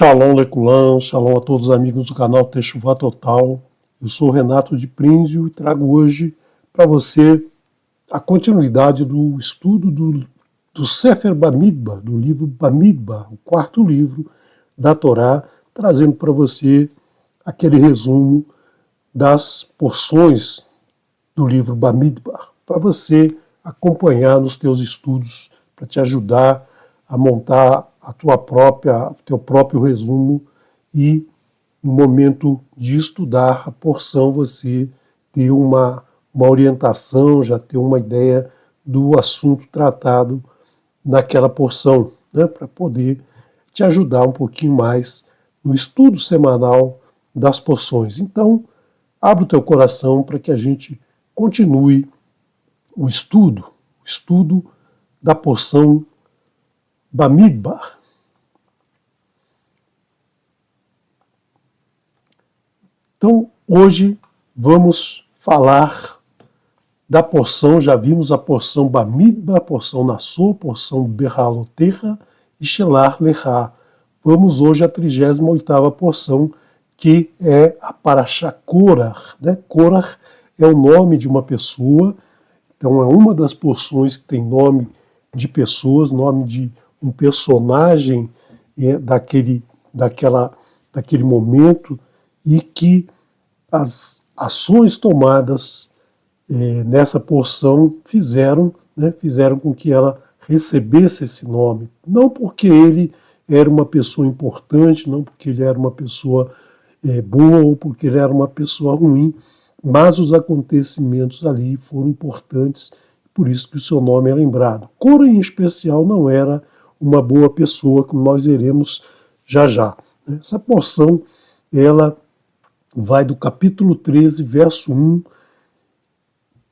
Shalom Leculan, shalom a todos os amigos do canal Techuvá Total. Eu sou o Renato de Prínzio e trago hoje para você a continuidade do estudo do Sefer Bamidbar, do livro Bamidbar, o quarto livro da Torá, trazendo para você aquele resumo das porções do livro Bamidbar, para você acompanhar nos teus estudos, para te ajudar a montar o teu próprio resumo e no momento de estudar a porção você ter uma orientação, já ter uma ideia do assunto tratado naquela porção, né, para poder te ajudar um pouquinho mais no estudo semanal das porções. Então, abre o teu coração para que a gente continue o estudo da porção Bamidbar. Então, hoje vamos falar da porção, já vimos a porção Bamidbar, a porção Nassô, a porção Berhaloterra e Shelar Lechá. Vamos hoje à 38ª porção, que é a Parashá Korach, né? Korach é o nome de uma pessoa, então é uma das porções que tem nome de pessoas, nome de um personagem daquele momento, e que as ações tomadas nessa porção fizeram com que ela recebesse esse nome. Não porque ele era uma pessoa importante, não porque ele era uma pessoa boa ou porque ele era uma pessoa ruim, mas os acontecimentos ali foram importantes, por isso que o seu nome é lembrado. Cora, em especial, não era uma boa pessoa, como nós veremos já já. Essa porção, ela vai do capítulo 13, verso 1,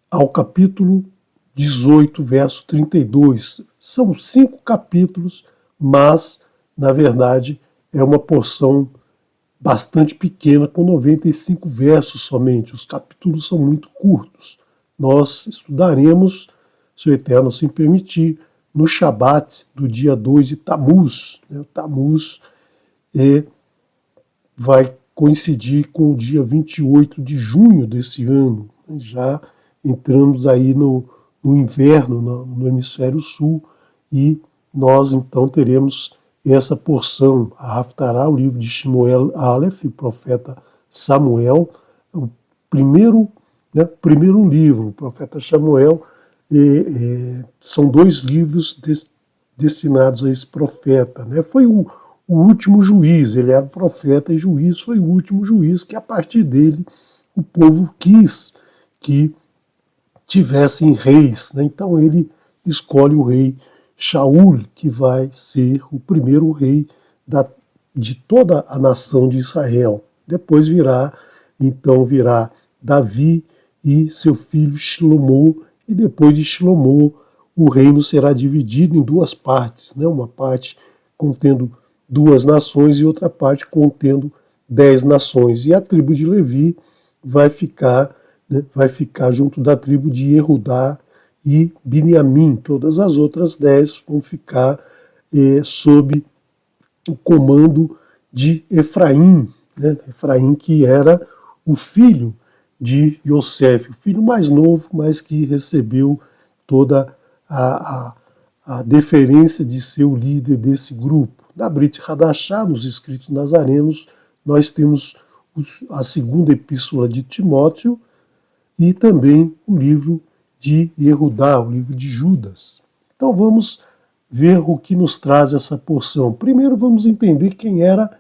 ao capítulo 18, verso 32. São 5 capítulos, mas, na verdade, é uma porção bastante pequena, com 95 versos somente. Os capítulos são muito curtos. Nós estudaremos, se o Eterno assim permitir, no Shabat do dia 2 de Tammuz. O Tammuz vai coincidir com o dia 28 de junho desse ano. Já entramos aí no inverno, no hemisfério sul, e nós então teremos essa porção, a Haftará, o livro de Shmuel Aleph, o profeta Samuel, o primeiro livro, o profeta Samuel. São 2 livros destinados a esse profeta. Foi o último juiz, ele era profeta e juiz, foi o último juiz que a partir dele o povo quis que tivessem reis. Então ele escolhe o rei Shaul, que vai ser o primeiro rei de toda a nação de Israel. Depois virá Davi e seu filho Shlomo, e depois de Shlomo o reino será dividido em 2 partes, uma parte contendo 2 nações e outra parte contendo 10 nações. E a tribo de Levi vai ficar junto da tribo de Yehudá e Biniamim. Todas as outras 10 vão ficar sob o comando de Efraim, Efraim, que era o filho de Yosef, o filho mais novo, mas que recebeu toda a deferência de ser o líder desse grupo. Na Brit Hadashah, nos escritos nazarenos, nós temos a 2ª epístola de Timóteo e também o livro de Yehudá, o livro de Judas. Então vamos ver o que nos traz essa porção. Primeiro vamos entender quem era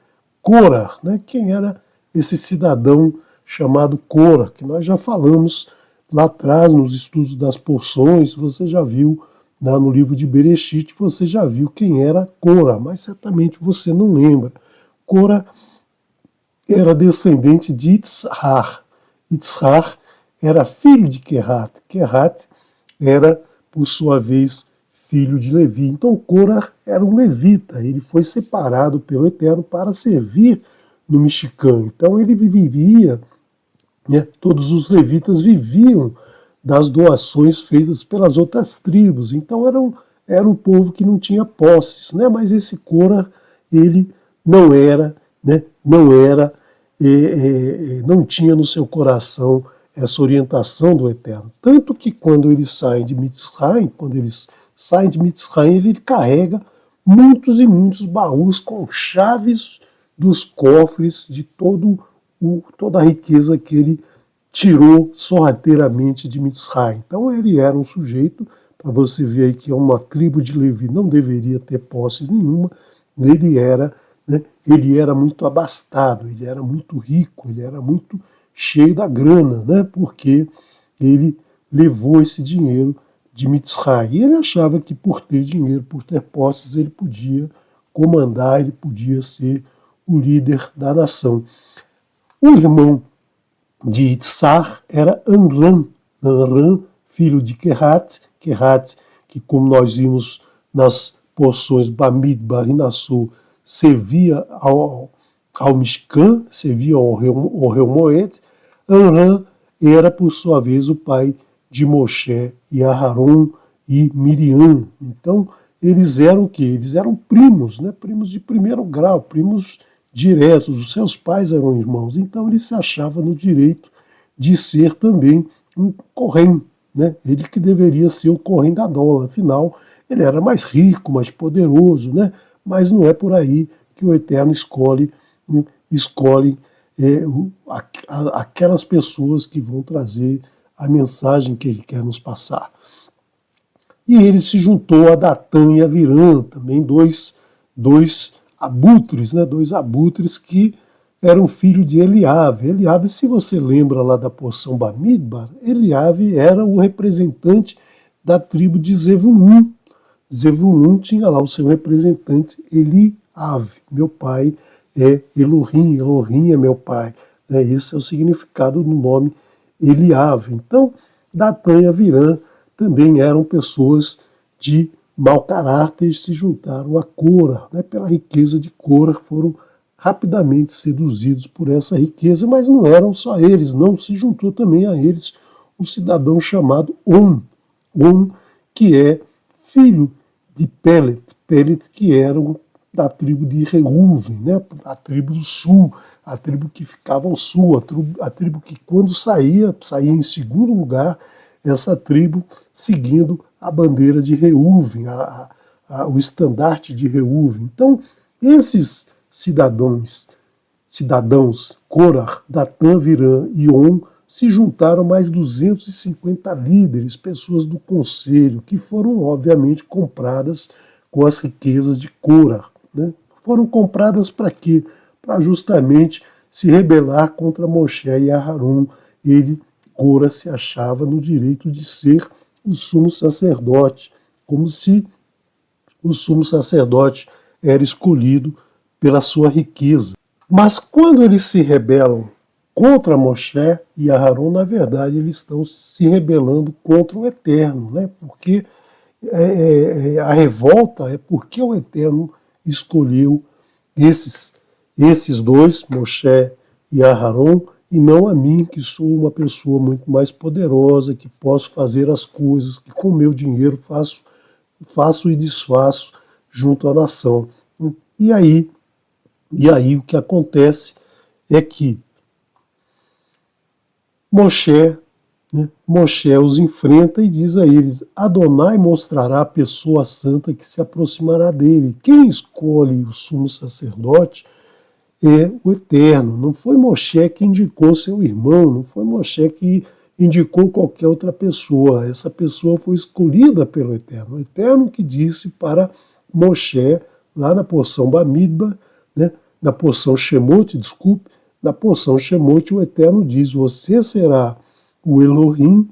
Korah, quem era esse cidadão chamado Korah, que nós já falamos lá atrás nos estudos das porções. Você já viu no livro de Bereshit, você já viu quem era Korah, mas certamente você não lembra. Korah era descendente de Itzhar. Itzhar era filho de Kehat. Kehat era, por sua vez, filho de Levi. Então Korah era um levita, ele foi separado pelo Eterno para servir no Mishkan. Então ele vivia, todos os levitas viviam das doações feitas pelas outras tribos. Então era um povo que não tinha posses, mas esse Korah, ele não era, né, não era, não tinha no seu coração essa orientação do Eterno. Tanto que quando eles saem de Mitzrayim, ele carrega muitos e muitos baús com chaves dos cofres de toda a riqueza que ele tirou sorrateiramente de Mitzrayim. Então ele era um sujeito, para você ver aí que uma tribo de Levi não deveria ter posses nenhuma, ele era muito abastado, ele era muito rico, ele era muito cheio da grana, né, porque ele levou esse dinheiro de Mitzrayim. E ele achava que por ter dinheiro, por ter posses, ele podia comandar, ele podia ser o líder da nação. O irmão de Itzar era Amram, filho de Kehat, que como nós vimos nas porções Bamidbar e Nassau, servia ao Mishkan, servia ao Reu Moed. Amram era, por sua vez, o pai de Moshe e Aharon e Miriam. Então, eles eram o quê? Eles eram primos, né? Primos de primeiro grau, primos diretos. Os seus pais eram irmãos. Então, ele se achava no direito de ser também um Kohen, né? Ele que deveria ser o Kohen Gadol. Afinal, ele era mais rico, mais poderoso, né? Mas não é por aí que o Eterno escolhe aquelas pessoas que vão trazer a mensagem que ele quer nos passar. E ele se juntou a Datã e a Avirã, também dois abutres, né? Dois abutres que eram filhos de Eliave. Eliave, se você lembra lá da porção Bamidbar, Eliave era o representante da tribo de Zevulun. Zevulun tinha lá o seu representante Eliave. Meu pai é Elohim, Elohim é meu pai. Esse é o significado do nome Eliave. Então, Datã e Avirã também eram pessoas de mau caráter e se juntaram a Cora. Pela riqueza de Cora, foram rapidamente seduzidos por essa riqueza, mas não eram só eles, não se juntou também a eles um cidadão chamado On, que é filho de Pelet, que era da tribo de Reuven, né? A tribo do sul, a tribo que ficava ao sul, a tribo que quando saía em segundo lugar, essa tribo seguindo a bandeira de Reuven, o estandarte de Reuven. Então, esses cidadãos, Korah, Datã, Avirã e On, se juntaram mais 250 líderes, pessoas do conselho, que foram, obviamente, compradas com as riquezas de Korah. Né? Foram compradas para quê? Para justamente se rebelar contra Moshe e Aharon. Korah, se achava no direito de ser o sumo sacerdote, como se o sumo sacerdote era escolhido pela sua riqueza. Mas quando eles se rebelam contra Moshe e Aharon, na verdade, eles estão se rebelando contra o Eterno, né? Porque a revolta é porque o Eterno escolheu esses dois, Moshe e Aharon, e não a mim, que sou uma pessoa muito mais poderosa, que posso fazer as coisas, que com meu dinheiro faço e desfaço junto à nação. E aí o que acontece é que Moshe os enfrenta e diz a eles: Adonai mostrará a pessoa santa que se aproximará dele. Quem escolhe o sumo sacerdote é o Eterno. Não foi Moshe que indicou seu irmão, não foi Moshe que indicou qualquer outra pessoa. Essa pessoa foi escolhida pelo Eterno. O Eterno que disse para Moshe, lá na porção Bamidbar, né, na porção Shemot, na porção Shemot, o Eterno diz: você será o Elohim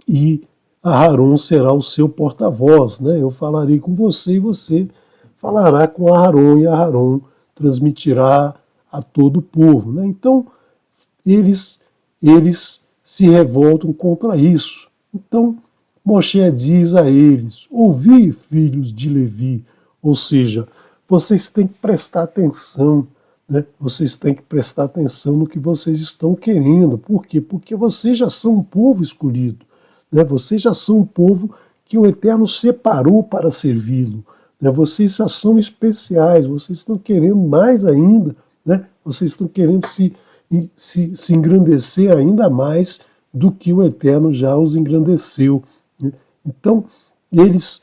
e Aharon será o seu porta-voz. Né? Eu falarei com você e você falará com Aharon e Aharon transmitirá a todo o povo. Né? Então, eles se revoltam contra isso. Então, Moshe diz a eles: ouvi, filhos de Levi, ou seja, vocês têm que prestar atenção, né? Vocês têm que prestar atenção no que vocês estão querendo. Por quê? Porque vocês já são um povo escolhido, né? Vocês já são um povo que o Eterno separou para servi-lo. né? Vocês já são especiais, vocês estão querendo mais ainda, né? Vocês estão querendo se engrandecer ainda mais do que o Eterno já os engrandeceu, né? Então, eles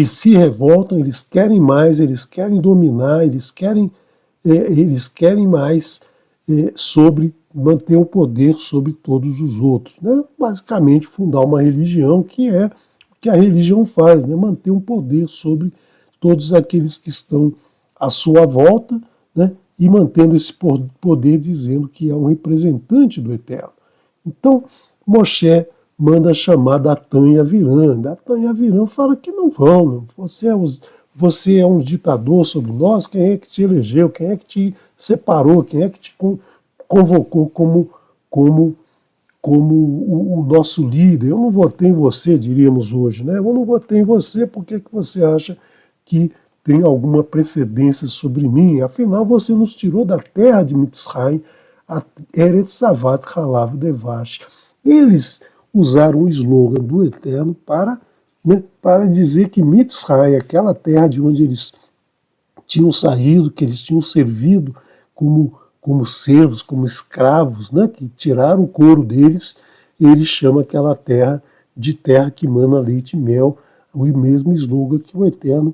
se revoltam, eles querem mais, eles querem dominar, eles querem mais sobre manter o poder sobre todos os outros, né? Basicamente fundar uma religião que é o que a religião faz, né? Manter um poder sobre todos aqueles que estão à sua volta, né? E mantendo esse poder dizendo que é um representante do Eterno. Então, Moshe manda chamar Datan e Aviram. Datan e Aviram fala que não vão. Você é um ditador sobre nós, quem é que te elegeu, quem é que te separou, quem é que te convocou como o nosso líder. Eu não votei em você, diríamos hoje, né? Eu não votei em você porque que você acha que tem alguma precedência sobre mim? Afinal, você nos tirou da terra de Mitzrayim, a Eretz Zavat Halav Devash. Eles usaram o slogan do Eterno para dizer que Mitzrayim, aquela terra de onde eles tinham saído, que eles tinham servido como servos, como escravos, né, que tiraram o couro deles, ele chama aquela terra de terra que mana leite e mel, o mesmo slogan que o Eterno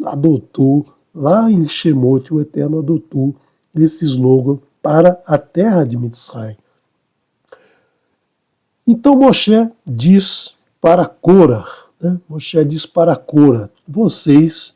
adotou, lá em Shemot, o Eterno adotou esse slogan para a terra de Mitzrayim. Então Moshe diz para Korah, né, Moshe diz para Korah, vocês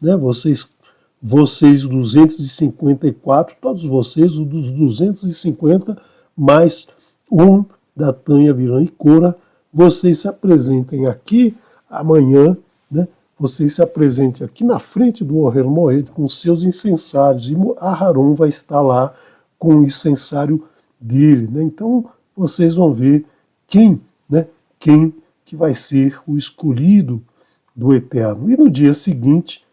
254, todos vocês, dos 250, mais um, Datan e Aviram e Korah, vocês se apresentem aqui amanhã, né? Vocês se apresentem aqui na frente do Ohel Moed com seus incensários, e Aharon vai estar lá com o incensário dele, né? Então vocês vão ver quem que vai ser o escolhido do Eterno. E no dia seguinte,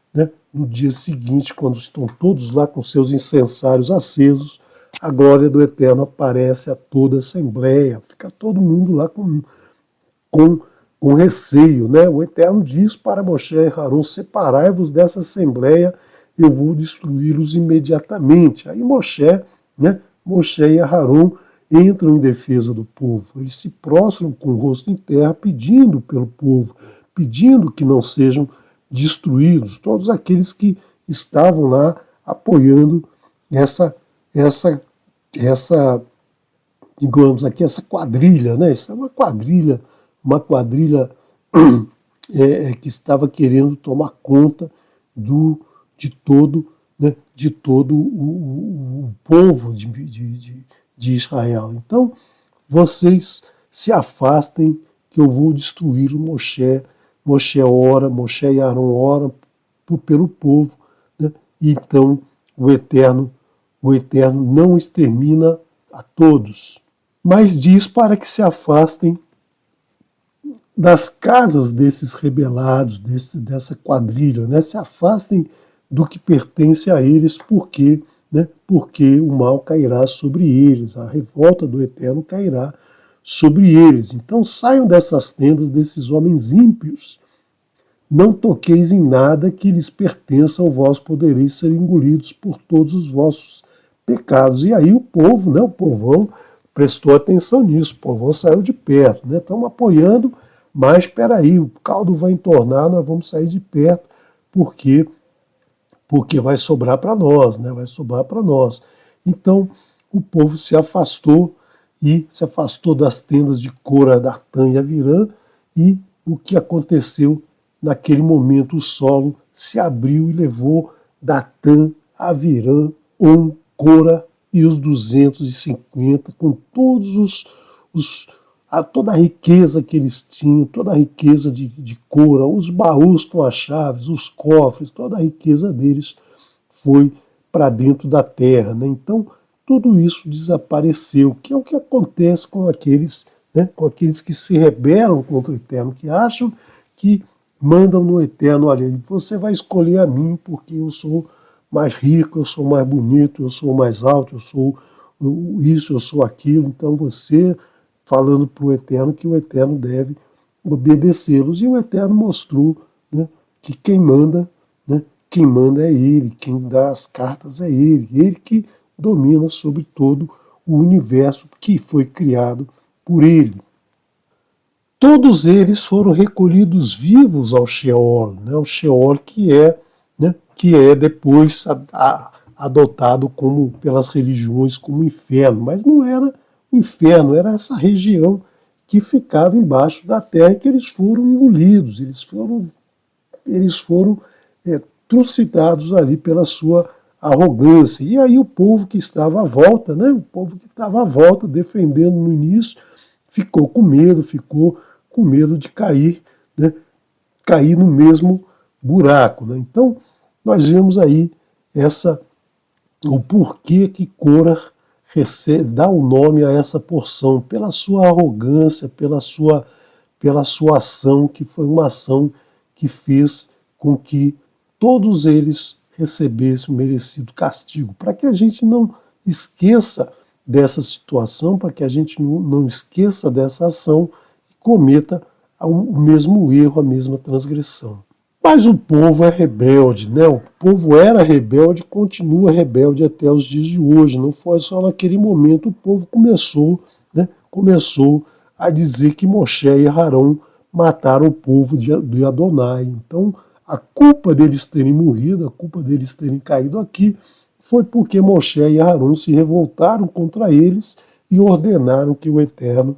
quando estão todos lá com seus incensários acesos, a glória do Eterno aparece a toda a assembleia, fica todo mundo lá com receio, né? O Eterno diz para Moshe e Aharon, separai-vos dessa assembleia, eu vou destruí-los imediatamente. Aí Moshe e Aharon entram em defesa do povo, eles se prostram com o rosto em terra, pedindo pelo povo, pedindo que não sejam destruídos, todos aqueles que estavam lá apoiando essa digamos aqui, essa quadrilha, né? Isso é uma quadrilha que estava querendo tomar conta de todo o povo de Israel. Então, vocês se afastem que eu vou destruir o Moshe. Moshe e Aharon oram pelo povo, né? E então o Eterno não extermina a todos, mas diz para que se afastem das casas desses rebelados, dessa quadrilha, né? Se afastem do que pertence a eles, porque o mal cairá sobre eles, a revolta do Eterno cairá sobre eles. Então saiam dessas tendas desses homens ímpios, não toqueis em nada que lhes pertença, ou vós podereis ser engolidos por todos os vossos pecados. E aí o povo, né, o povão, prestou atenção nisso, o povão saiu de perto, né? Estamos apoiando, mas espera aí, o caldo vai entornar, nós vamos sair de perto, porque vai sobrar para nós, né? Vai sobrar para nós. Então o povo se afastou das tendas de Korah, Datan e Aviram, e o que aconteceu naquele momento? O solo se abriu e levou Datan, Aviram, Korah e os 250, com toda a riqueza que eles tinham, toda a riqueza de Korah, os baús com as chaves, os cofres, toda a riqueza deles foi para dentro da terra, né? Então, tudo isso desapareceu, que é o que acontece com aqueles que se rebelam contra o Eterno, que acham que mandam no Eterno, olha, você vai escolher a mim porque eu sou mais rico, eu sou mais bonito, eu sou mais alto, eu sou isso, eu sou aquilo, então você falando para o Eterno que o Eterno deve obedecê-los. E o Eterno mostrou, né, que quem manda quem manda é ele, quem dá as cartas é ele que domina sobre todo o universo que foi criado por ele. Todos eles foram recolhidos vivos ao Sheol, né? O Sheol que é depois adotado como pelas religiões como inferno, mas não era o inferno, era essa região que ficava embaixo da terra e que eles foram engolidos, eles foram trucidados ali pela sua arrogância. E aí o povo que estava à volta, né, o povo que estava à volta, defendendo no início, ficou com medo de cair, né, cair no mesmo buraco. Né? Então, nós vemos aí o porquê que Korah dá o nome a essa porção, pela sua arrogância, pela sua ação, que foi uma ação que fez com que todos eles recebessem o merecido castigo. Para que a gente não esqueça dessa situação, para que a gente não esqueça dessa ação e cometa o mesmo erro, a mesma transgressão. Mas o povo é rebelde, né? O povo era rebelde e continua rebelde até os dias de hoje. Não foi só naquele momento, o povo começou a dizer que Moshe e Arão mataram o povo de Adonai. Então, a culpa deles terem morrido, a culpa deles terem caído aqui, foi porque Moshe e Arão se revoltaram contra eles e ordenaram que o Eterno,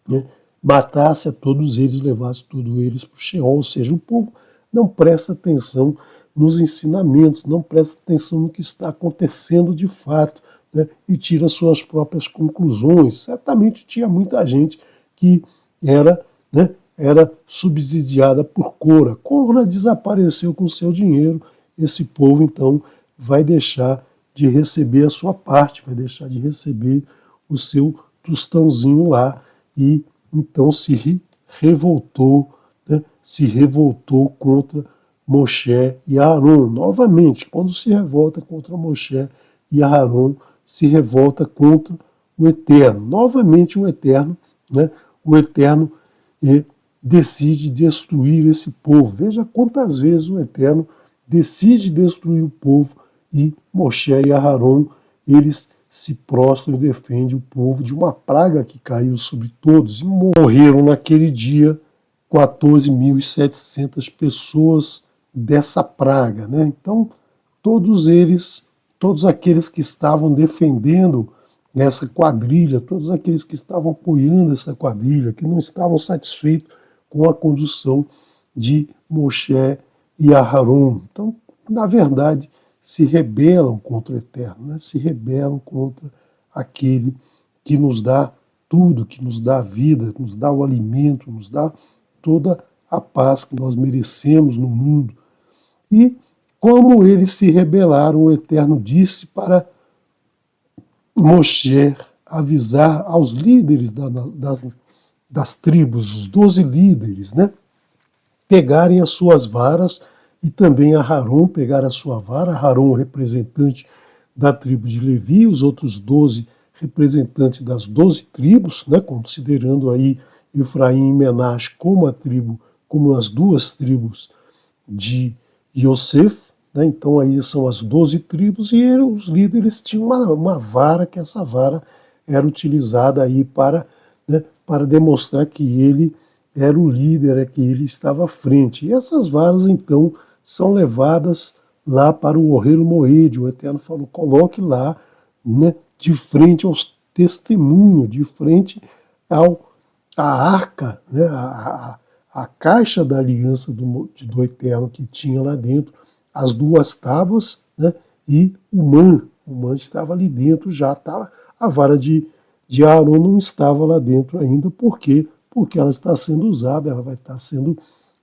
né, matasse a todos eles, levasse todos eles para o Sheol. Ou seja, o povo não presta atenção nos ensinamentos, não presta atenção no que está acontecendo de fato, né, e tira suas próprias conclusões. Certamente tinha muita gente que era subsidiada por Korah. Korah desapareceu com seu dinheiro, esse povo então vai deixar de receber a sua parte, vai deixar de receber o seu tostãozinho lá e então se revoltou contra Moshe e Aharon. Novamente, quando se revolta contra Moshe e Aharon, se revolta contra o Eterno. Novamente o Eterno decide destruir esse povo. Veja quantas vezes o Eterno decide destruir o povo e Moshe e Aharon, eles se prostram e defendem o povo de uma praga que caiu sobre todos. E morreram naquele dia 14.700 pessoas dessa praga. Né? Então, todos aqueles que estavam defendendo essa quadrilha, todos aqueles que estavam apoiando essa quadrilha, que não estavam satisfeitos com a condução de Moshe e Aharon. Então, na verdade, se rebelam contra o Eterno, né? Se rebelam contra aquele que nos dá tudo, que nos dá a vida, que nos dá o alimento, nos dá toda a paz que nós merecemos no mundo. E como eles se rebelaram, o Eterno disse para Moshe avisar aos líderes das tribos, os 12 líderes, né, pegarem as suas varas e também Aharon pegar a sua vara, Aharon, representante da tribo de Levi, os outros 12 representantes das 12 tribos, né, considerando aí Efraim e Menache como as duas tribos de Yosef, né, então aí são as 12 tribos e os líderes tinham uma vara, que essa vara era utilizada aí para demonstrar que ele era o líder, que ele estava à frente. E essas varas, então, são levadas lá para o Ohel Moed. O Eterno falou, coloque lá, né, de frente aos testemunhos, de frente à arca, né, a caixa da aliança do Eterno que tinha lá dentro, as duas tábuas, né, e o man. O man estava ali dentro, já estava, a vara de Aharon não estava lá dentro ainda, porque ela está sendo usada, ela vai estar sendo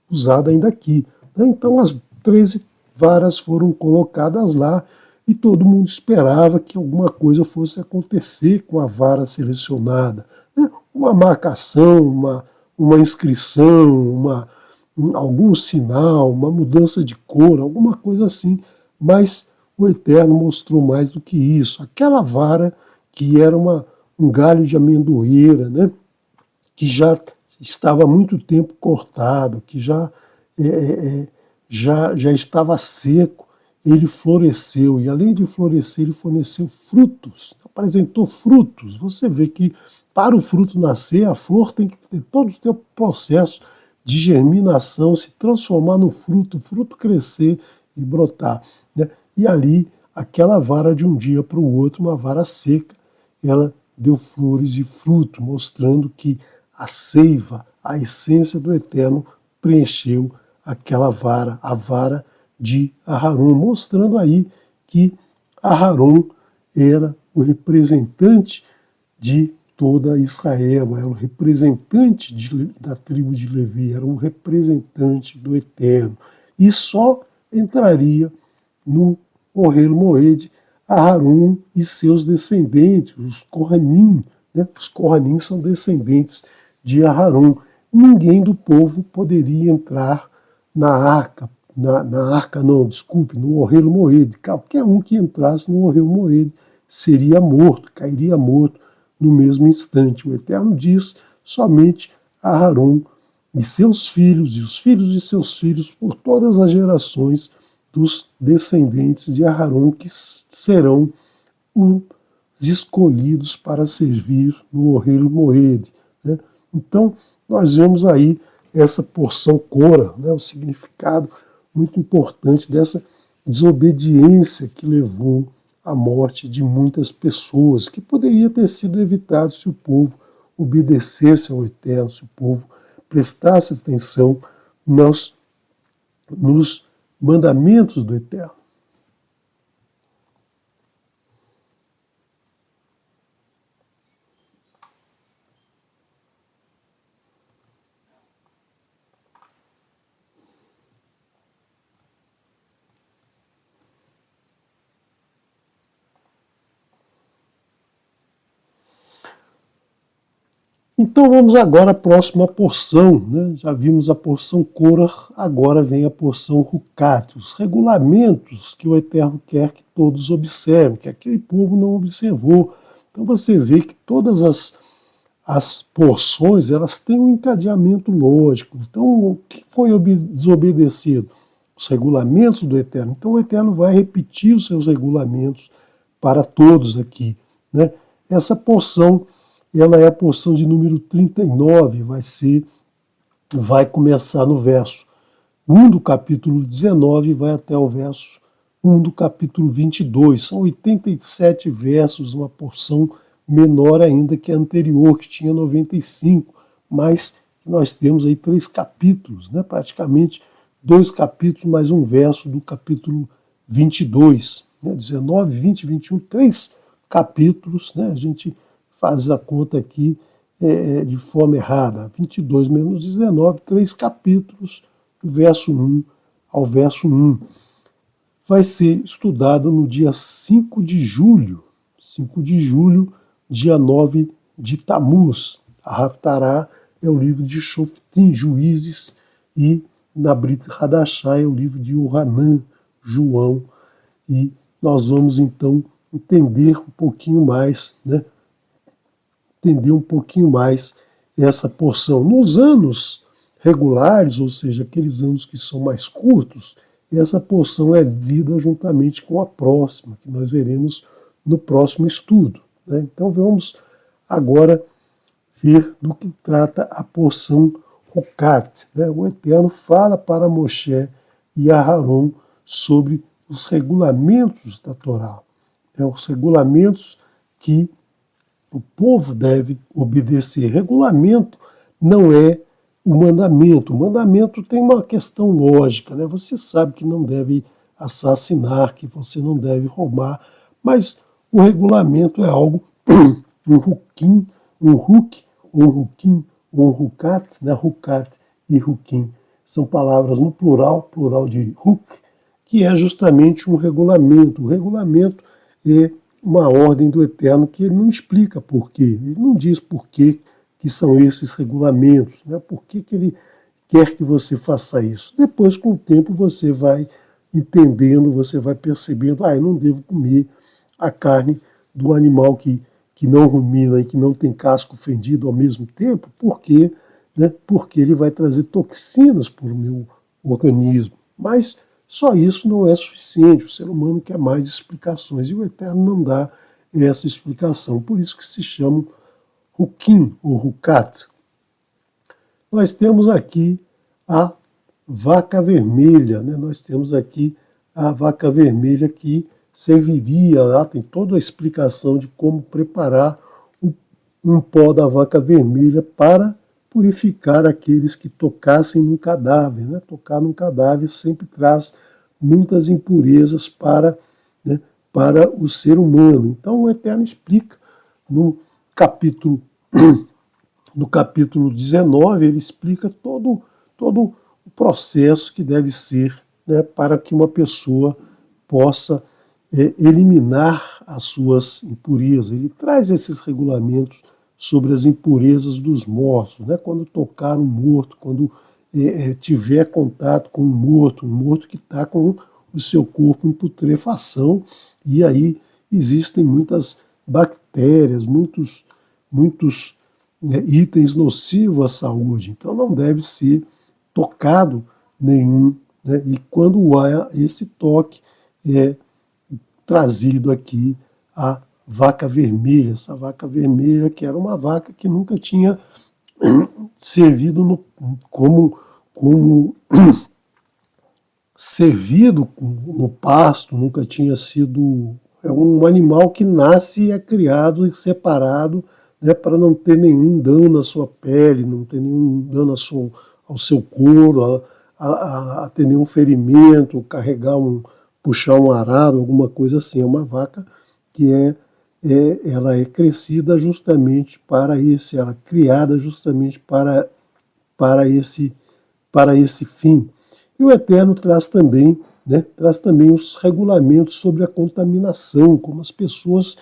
usada ainda aqui. Né? Então as 13 varas foram colocadas lá e todo mundo esperava que alguma coisa fosse acontecer com a vara selecionada. Né? Uma marcação, uma inscrição, algum sinal, uma mudança de cor, alguma coisa assim, mas o Eterno mostrou mais do que isso. Aquela vara que era um galho de amendoeira, né, que já estava há muito tempo cortado, que já já estava seco, ele floresceu, e além de florescer, ele forneceu frutos, apresentou frutos. Você vê que para o fruto nascer, a flor tem que ter todo o seu processo de germinação, se transformar no fruto, o fruto crescer e brotar, né? E ali, aquela vara de um dia para o outro, uma vara seca, ela deu flores e fruto, mostrando que a seiva, a essência do Eterno, preencheu aquela vara, a vara de Aharon, mostrando aí que Aharon era o representante de toda Israel, era o representante da tribo de Levi, era o representante do Eterno. E só entraria no Ohel Moed Aharon e seus descendentes, os Kohanim, né? Os Kohanim são descendentes de Aharon. Ninguém do povo poderia entrar na arca, no Ohel Moed. Qualquer um que entrasse no Ohel Moed seria morto, cairia morto no mesmo instante. O Eterno diz somente Aharon e seus filhos, e os filhos de seus filhos, por todas as gerações dos descendentes de Aharon, que serão os escolhidos para servir no Ohel Moed, né? Então, nós vemos aí essa porção Cora, né, o significado muito importante dessa desobediência que levou à morte de muitas pessoas, que poderia ter sido evitado se o povo obedecesse ao Eterno, se o povo prestasse atenção nos mandamentos do Eterno. Então vamos agora à próxima porção, né? Já vimos a porção Korah, agora vem a porção Hukat, os regulamentos que o Eterno quer que todos observem, que aquele povo não observou. Então você vê que todas as porções, elas têm um encadeamento lógico. Então o que foi desobedecido? Os regulamentos do Eterno. Então o Eterno vai repetir os seus regulamentos para todos aqui, né? Essa porção, ela é a porção de número 39, vai começar no verso 1 do capítulo 19 e vai até o verso 1 do capítulo 22. São 87 versos, uma porção menor ainda que a anterior, que tinha 95, mas nós temos aí 3 capítulos, né? Praticamente 2 capítulos mais um verso do capítulo 22, né? 19, 20, 21, 3 capítulos, né? A gente faz a conta aqui de forma errada. 22 menos 19, 3 capítulos, do verso 1 ao verso 1. Vai ser estudada no dia 5 de julho, dia 9 de Tamuz. A Haftará é o livro de Shoftim, Juízes, e na Brit Hadashah é o livro de Yohanan, João. E nós vamos então entender um pouquinho mais, né? Entender um pouquinho mais essa porção. Nos anos regulares, ou seja, aqueles anos que são mais curtos, essa porção é lida juntamente com a próxima, que nós veremos no próximo estudo, né? Então vamos agora ver do que trata a porção Hukat, né? O Eterno fala para Moshe e Aharon sobre os regulamentos da Torá, né? Os regulamentos que o povo deve obedecer. Regulamento não é o mandamento. O mandamento tem uma questão lógica, né? Você sabe que não deve assassinar, que você não deve roubar, mas o regulamento é algo, um hukim, um huk, um hukim, um hukat, né? Hukat e hukim são palavras no plural de huk, que é justamente um regulamento. O regulamento é uma ordem do Eterno que ele não explica por quê, ele não diz por quê que são esses regulamentos, né? Por que ele quer que você faça isso. Depois, com o tempo, você vai entendendo, você vai percebendo, eu não devo comer a carne do animal que não rumina e que não tem casco fendido ao mesmo tempo, porque ele vai trazer toxinas para o meu organismo. Mas só isso não é suficiente, o ser humano quer mais explicações, e o Eterno não dá essa explicação, por isso que se chama Hukim, ou Hukat. Nós temos aqui a vaca vermelha, né? Nós temos aqui a vaca vermelha que serviria, lá tem toda a explicação de como preparar um pó da vaca vermelha para purificar aqueles que tocassem num cadáver. Né? Tocar num cadáver sempre traz muitas impurezas para, né, para o ser humano. Então o Eterno explica no capítulo, no capítulo 19, ele explica todo o processo que deve ser, né, para que uma pessoa possa eliminar as suas impurezas. Ele traz esses regulamentos sobre as impurezas dos mortos, né? Quando tocar um morto, quando tiver contato com um morto que está com o seu corpo em putrefação, e aí existem muitas bactérias, muitos itens nocivos à saúde, então não deve ser tocado nenhum, né? E quando há esse toque, é trazido aqui a vaca vermelha, essa vaca vermelha que era uma vaca que nunca tinha servido como servido no pasto, nunca tinha sido. É um animal que nasce e é criado e separado, né, para não ter nenhum dano à sua pele, não ter nenhum dano ao seu couro, a ter nenhum ferimento, puxar um arado, alguma coisa assim. É uma vaca que ela é crescida justamente para esse, ela é criada justamente para esse fim. E o Eterno traz também, né, traz também os regulamentos sobre a contaminação, como as pessoas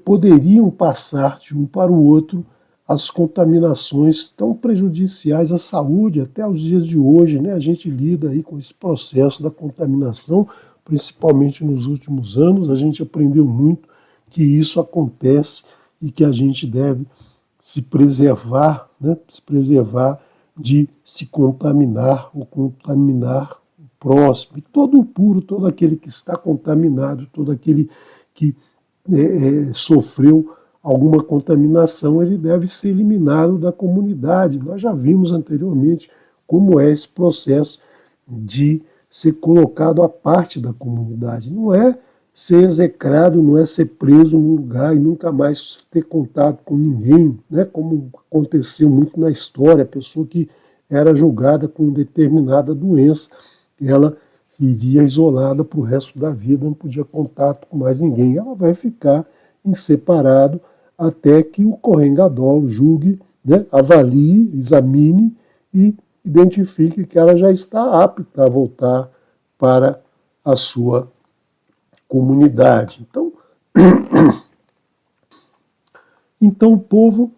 poderiam passar de um para o outro as contaminações tão prejudiciais à saúde até os dias de hoje, né? A gente lida aí com esse processo da contaminação, principalmente nos últimos anos. A gente aprendeu muito que isso acontece e que a gente deve se preservar, né? Se preservar de se contaminar ou contaminar o próximo. E todo impuro, todo aquele que está contaminado, todo aquele que sofreu alguma contaminação, ele deve ser eliminado da comunidade. Nós já vimos anteriormente como é esse processo de ser colocado à parte da comunidade. Não é ser execrado, não é ser preso num lugar e nunca mais ter contato com ninguém, né? Como aconteceu muito na história, a pessoa que era julgada com determinada doença, ela vivia isolada para o resto da vida, não podia contato com mais ninguém. Ela vai ficar em separado até que o Kohen Gadol julgue, né, avalie, examine e identifique que ela já está apta a voltar para a sua comunidade. Então o povo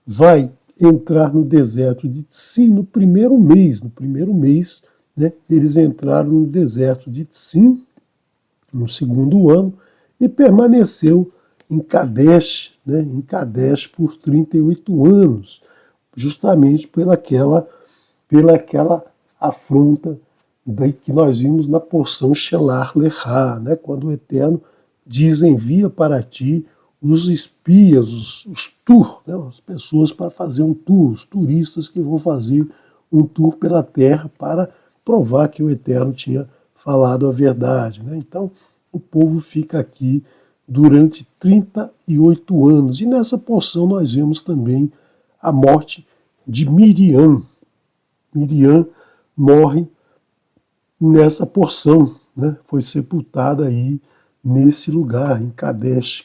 vai entrar no deserto de Tzim no primeiro mês. No primeiro mês, né, eles entraram no deserto de Tzim, no segundo ano, e permaneceu em Kadesh, né, em Kadesh por 38 anos, justamente pelaquela afronta que nós vimos na porção Shelar Lechá, né, quando o Eterno diz: envia para ti os espias, os tour, né, as pessoas para fazer um tour, os turistas que vão fazer um tour pela terra para provar que o Eterno tinha falado a verdade. Né? Então, o povo fica aqui durante 38 anos. E nessa porção nós vemos também a morte de Miriam. Miriam morre nessa porção, né? Foi sepultada aí nesse lugar, em Kadesh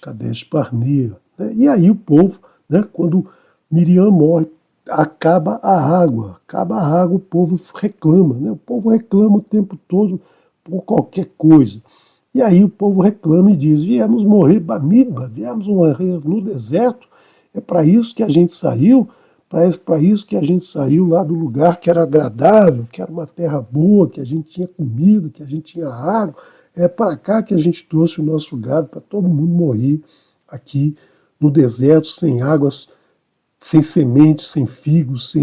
Barnea. Né? E aí o povo, né, quando Miriam morre, acaba a água, o povo reclama, né? O povo reclama o tempo todo por qualquer coisa. E aí o povo reclama e diz: viemos morrer Bamidba, viemos morrer no deserto, é para isso que a gente saiu, para isso que a gente saiu lá do lugar que era agradável, que era uma terra boa, que a gente tinha comida, que a gente tinha água, é para cá que a gente trouxe o nosso gado, para todo mundo morrer aqui no deserto, sem águas, sem sementes, sem figos,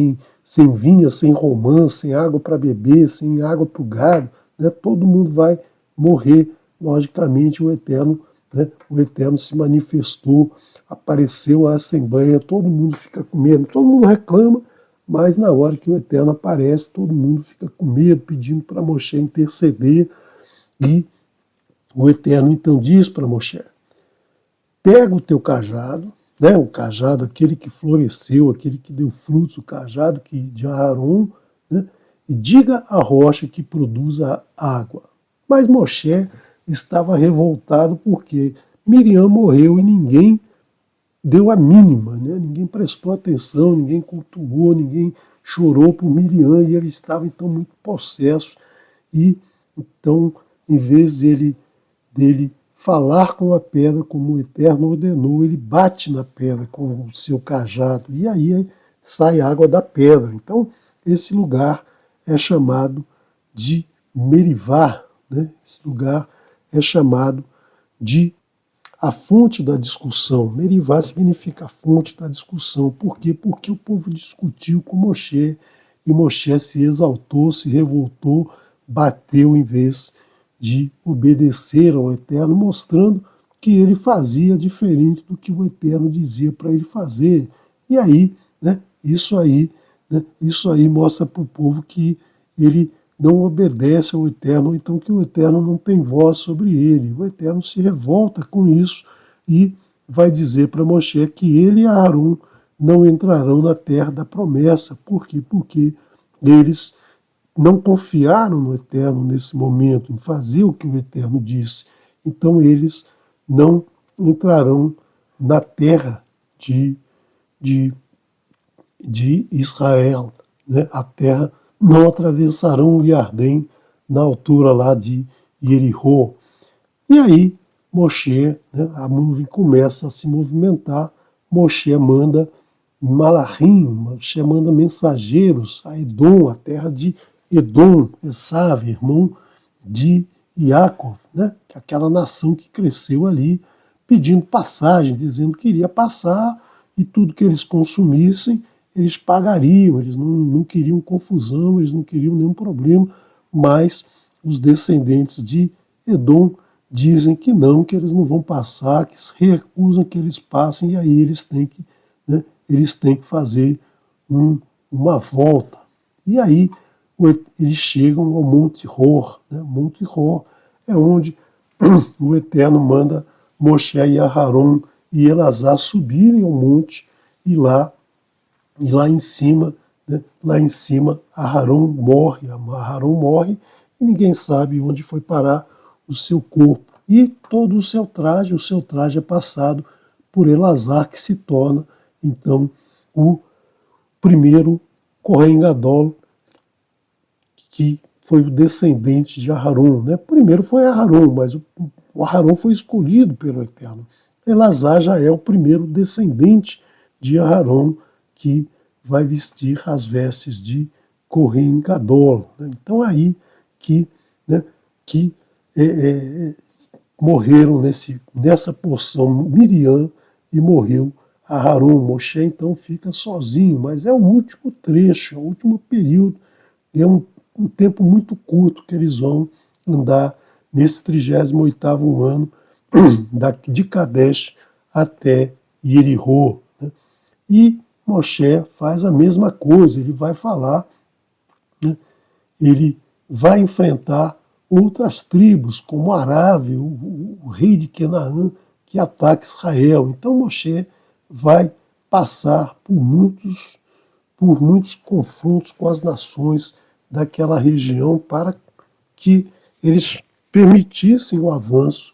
sem vinha, sem romã, sem água para beber, sem água para o gado, né? Todo mundo vai morrer. Logicamente, o Eterno se manifestou, apareceu a Assembleia, todo mundo fica com medo, todo mundo reclama, mas na hora que o Eterno aparece, todo mundo fica com medo, pedindo para Moshe interceder, e o Eterno então diz para Moshe: pega o teu cajado, né, o cajado, aquele que floresceu, aquele que deu frutos, o cajado de Aharon, né, e diga à rocha que produza água. Mas Moshe estava revoltado porque Miriam morreu e ninguém deu a mínima, né? Ninguém prestou atenção, ninguém cultuou, ninguém chorou por Miriam, e ele estava então muito possesso. E então, em vez dele falar com a pedra como o Eterno ordenou, ele bate na pedra com o seu cajado, e aí sai água da pedra. Então, esse lugar é chamado de Merivá, né? Esse lugar é chamado de a fonte da discussão. Merivá significa a fonte da discussão. Por quê? Porque o povo discutiu com Moshe, e Moshe se exaltou, se revoltou, bateu em vez de obedecer ao Eterno, mostrando que ele fazia diferente do que o Eterno dizia para ele fazer. E aí, isso aí mostra para o povo que ele não obedece ao Eterno, ou então que o Eterno não tem voz sobre ele. O Eterno se revolta com isso e vai dizer para Moshe que ele e Aharon não entrarão na terra da promessa. Por quê? Porque eles não confiaram no Eterno nesse momento, em fazer o que o Eterno disse. Então eles não entrarão na terra de Israel, né? A terra, não atravessarão o Iardém na altura lá de Jericó. E aí Moshe, né, a nuvem começa a se movimentar, Moshe manda Malachim, Moshe manda mensageiros a Edom, a terra de Edom, Esav, irmão de Yaakov, né, aquela nação que cresceu ali, pedindo passagem, dizendo que iria passar, e tudo que eles consumissem eles pagariam, eles não queriam confusão, eles não queriam nenhum problema, mas os descendentes de Edom dizem que não, que eles não vão passar, que se recusam que eles passem, e aí eles têm que fazer uma volta. E aí eles chegam ao Monte Hor, né? Monte Hor é onde o Eterno manda Moshe e Aharon e Elazar subirem ao monte, e lá em cima, Aharon morre e ninguém sabe onde foi parar o seu corpo. E todo o seu traje é passado por Elazar, que se torna então o primeiro Kohen Gadol, que foi o descendente de Aharon, né? Primeiro foi Aharon, mas o Aharon foi escolhido pelo Eterno. Elazar já é o primeiro descendente de Aharon, que vai vestir as vestes de Kohen Gadol. Né? Então aí que morreram nessa porção Miriam e morreu Aharon. Moshe então fica sozinho, mas é o último trecho, é o último período, é um tempo muito curto que eles vão andar nesse 38º ano de Kadesh até Jericó. Né? E Moshe faz a mesma coisa, ele vai falar, né? Ele vai enfrentar outras tribos, como Arav, o rei de Canaã, que ataca Israel. Então Moshe vai passar por muitos confrontos com as nações daquela região para que eles permitissem o avanço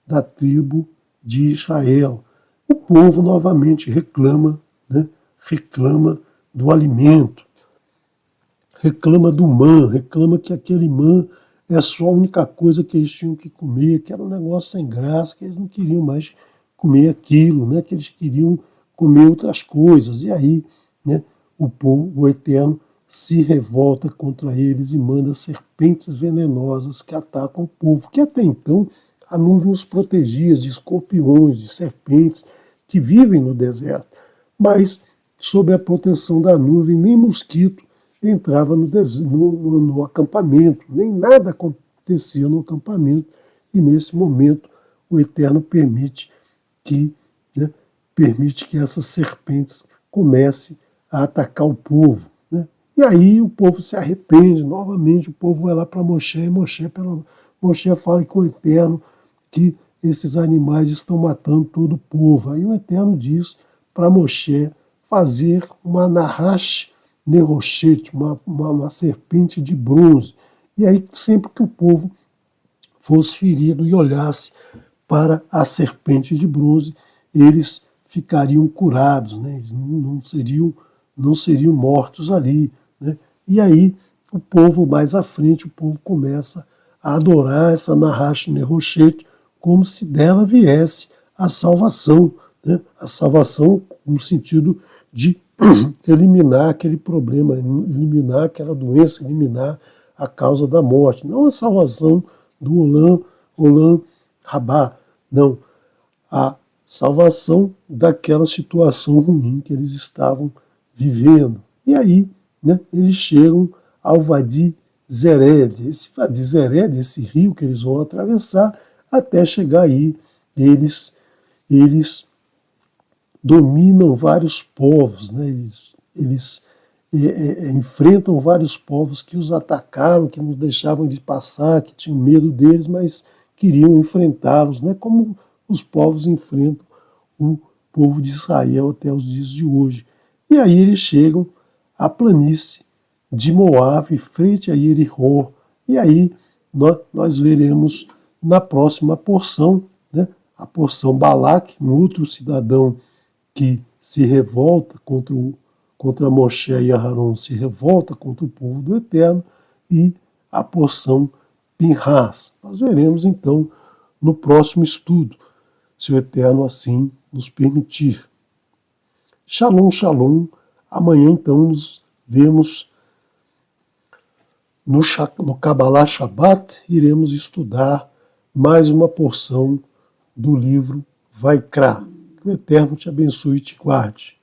da tribo de Israel. O povo novamente reclama, né? Reclama do alimento, reclama do man, reclama que aquele man é só a única coisa que eles tinham que comer, que era um negócio sem graça, que eles não queriam mais comer aquilo, né? Que eles queriam comer outras coisas. E aí, né, o Eterno se revolta contra eles e manda serpentes venenosas que atacam o povo, que até então a nuvem os protegia de escorpiões, de serpentes que vivem no deserto. Mas sob a proteção da nuvem, nem mosquito entrava no acampamento, nem nada acontecia no acampamento, e nesse momento o Eterno permite que essas serpentes comecem a atacar o povo. Né? E aí o povo se arrepende, novamente o povo vai lá para Moshe, e Moshe fala com o Eterno que esses animais estão matando todo o povo. Aí o Eterno diz para Moshe fazer uma Nahash Neroshet, uma serpente de bronze. E aí sempre que o povo fosse ferido e olhasse para a serpente de bronze, eles ficariam curados, né? Eles não seriam mortos ali. Né? E aí o povo, mais à frente, o povo começa a adorar essa Nahash Neroshet como se dela viesse a salvação. Né? A salvação no sentido de eliminar aquele problema, eliminar aquela doença, eliminar a causa da morte. Não a salvação do Olam Rabá, não. A salvação daquela situação ruim que eles estavam vivendo. E aí, né, eles chegam ao Vadi Zered. Esse Vadi Zered, esse rio que eles vão atravessar, até chegar aí, eles dominam vários povos, né? Eles enfrentam vários povos que os atacaram, que não deixavam de passar, que tinham medo deles, mas queriam enfrentá-los, né? Como os povos enfrentam o povo de Israel até os dias de hoje. E aí eles chegam à planície de Moabe, frente a Jericó, e aí nós veremos na próxima porção, né? A porção Balaque, um outro cidadão que se revolta contra Moshe e Aharon, se revolta contra o povo do Eterno, e a porção Pinhas. Nós veremos então no próximo estudo, se o Eterno assim nos permitir. Shalom, shalom. Amanhã então nos vemos no Kabbalah Shabbat, iremos estudar mais uma porção do livro Vaikra. Que o Eterno te abençoe e te guarde.